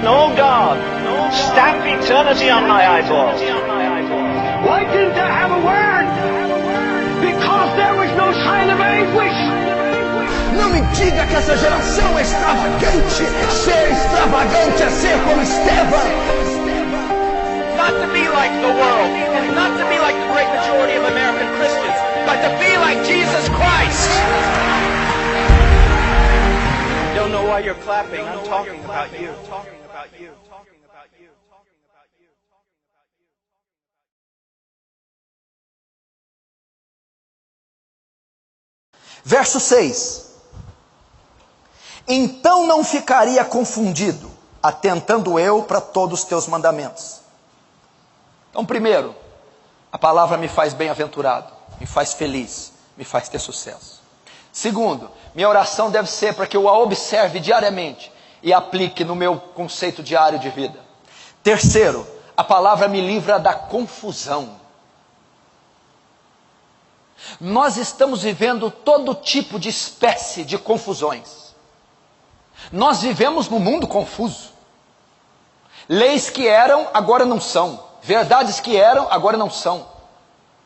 no God. Stamp eternity on my eyeballs. Why didn't there have a word? Because there was no sign of anguish. Não me diga que essa geração é extravagante. Ser extravagante é ser como Estevão. Not to be like the world, not to be like the great majority of American Christians, but to be like Jesus Christ. Don't know why you're clapping. I'm talking about you. Verso 6. Então não ficaria confundido, atentando eu para todos os teus mandamentos. Então, primeiro, a palavra me faz bem-aventurado, me faz feliz, me faz ter sucesso. Segundo, minha oração deve ser para que eu a observe diariamente e aplique no meu conceito diário de vida. Terceiro, a palavra me livra da confusão. Nós estamos vivendo todo tipo de espécie de confusões. Nós vivemos num mundo confuso. Leis que eram, agora não são. Verdades que eram, agora não são.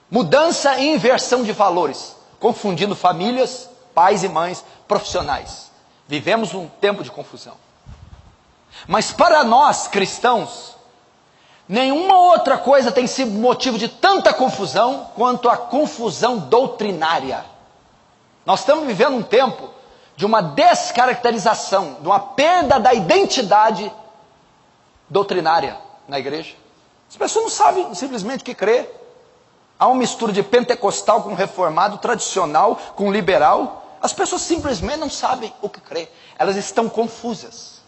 Mudança e inversão de valores, confundindo famílias, pais e mães, profissionais. Vivemos num tempo de confusão. Mas para nós, cristãos, nenhuma outra coisa tem sido motivo de tanta confusão quanto a confusão doutrinária. Nós estamos vivendo um tempo de uma descaracterização, de uma perda da identidade doutrinária na igreja. As pessoas não sabem simplesmente o que crer. Há uma mistura de pentecostal com reformado, tradicional com liberal. As pessoas simplesmente não sabem o que crer. Elas estão confusas.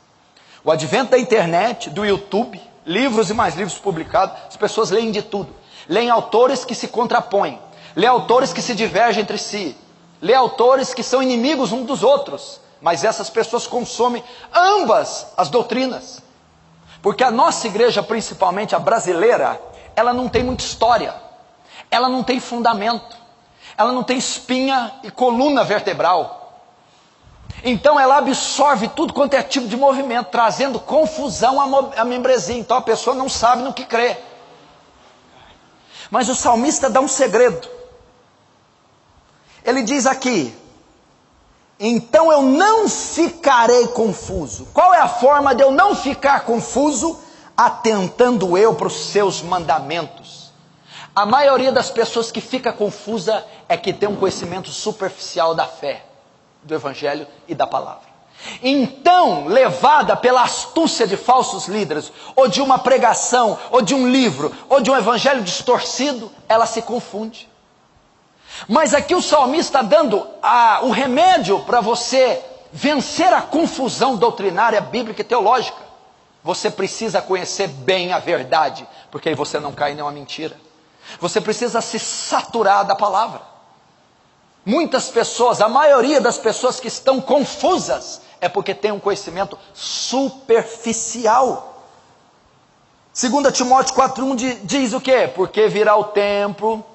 O advento da internet, do YouTube, livros e mais livros publicados, as pessoas leem de tudo. Leem autores que se contrapõem, leem autores que se divergem entre si, leem autores que são inimigos uns dos outros, mas essas pessoas consomem ambas as doutrinas. Porque a nossa igreja, principalmente a brasileira, ela não tem muita história, ela não tem fundamento, ela não tem espinha e coluna vertebral. Então ela absorve tudo quanto é tipo de movimento, trazendo confusão à membresia. Então a pessoa não sabe no que crê. Mas o salmista dá um segredo. Ele diz aqui: então eu não ficarei confuso. Qual é a forma de eu não ficar confuso? Atentando eu para os seus mandamentos. A maioria das pessoas que fica confusa é que tem um conhecimento superficial da fé, do evangelho e da palavra. Então, levada pela astúcia de falsos líderes, ou de uma pregação, ou de um livro, ou de um evangelho distorcido, ela se confunde. Mas aqui o salmista está dando o remédio para você vencer a confusão doutrinária, bíblica e teológica. Você precisa conhecer bem a verdade, porque aí você não cai em nenhuma mentira. Você precisa se saturar da palavra. Muitas pessoas, a maioria das pessoas que estão confusas, é porque tem um conhecimento superficial. 2 Timóteo 4,1 diz o quê? Porque virá o tempo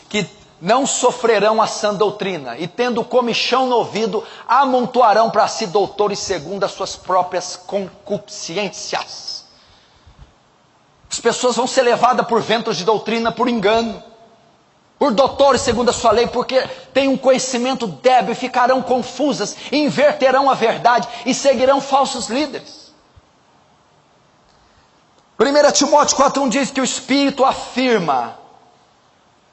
que não sofrerão a sã doutrina, e tendo comichão no ouvido, amontoarão para si doutores segundo as suas próprias concupiscências. As pessoas vão ser levadas por ventos de doutrina, por engano, por doutores segundo a sua lei, porque têm um conhecimento débil, ficarão confusas, inverterão a verdade e seguirão falsos líderes. 1 Timóteo 4,1 diz que o Espírito afirma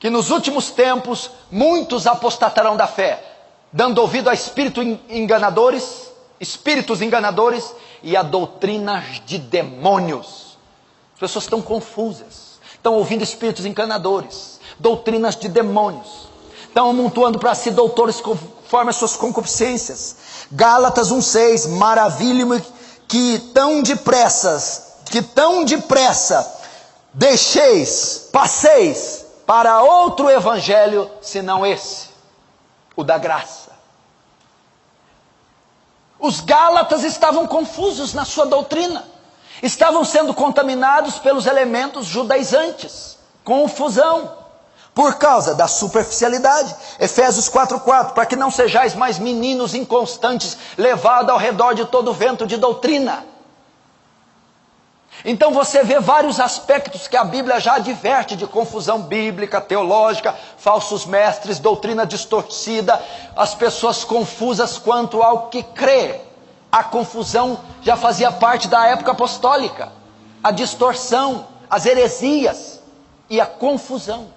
que nos últimos tempos muitos apostatarão da fé, dando ouvido a espíritos enganadores e a doutrinas de demônios. As pessoas estão confusas, estão ouvindo espíritos enganadores, doutrinas de demônios, estão amontoando para si doutores conforme as suas concupiscências. Gálatas 1,6, maravilha-me que tão depressa passeis para outro evangelho, senão esse, o da graça. Os gálatas estavam confusos na sua doutrina, estavam sendo contaminados pelos elementos judaizantes, confusão, por causa da superficialidade. Efésios 4,4, para que não sejais mais meninos inconstantes, levados ao redor de todo vento de doutrina. Então você vê vários aspectos que a Bíblia já adverte de confusão bíblica, teológica, falsos mestres, doutrina distorcida, as pessoas confusas quanto ao que crê. A confusão já fazia parte da época apostólica, a distorção, as heresias e a confusão.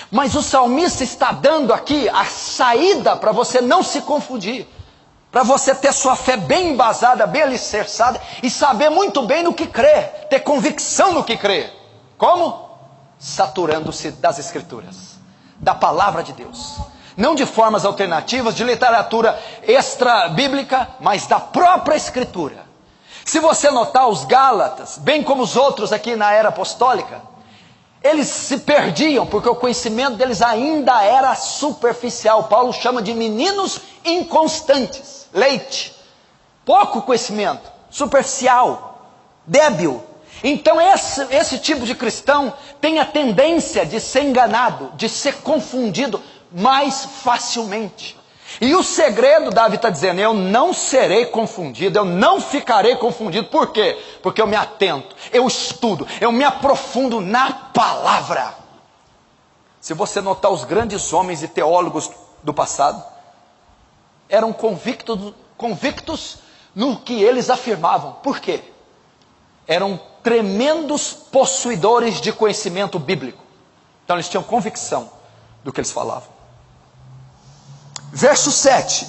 Mas o salmista está dando aqui a saída para você não se confundir, para você ter sua fé bem embasada, bem alicerçada e saber muito bem no que crê, ter convicção no que crê. Como? Saturando-se das Escrituras, da Palavra de Deus. Não de formas alternativas, de literatura extra-bíblica, mas da própria Escritura. Se você notar, os Gálatas, bem como os outros aqui na era apostólica, eles se perdiam, porque o conhecimento deles ainda era superficial. Paulo chama de meninos inconstantes, leite, pouco conhecimento, superficial, débil. Então esse tipo de cristão tem a tendência de ser enganado, de ser confundido mais facilmente. E o segredo, Davi está dizendo, eu não serei confundido, eu não ficarei confundido. Por quê? Porque eu me atento, eu estudo, eu me aprofundo na palavra. Se você notar, os grandes homens e teólogos do passado eram convictos no que eles afirmavam. Por quê? Eram tremendos possuidores de conhecimento bíblico. Então eles tinham convicção do que eles falavam. Verso 7.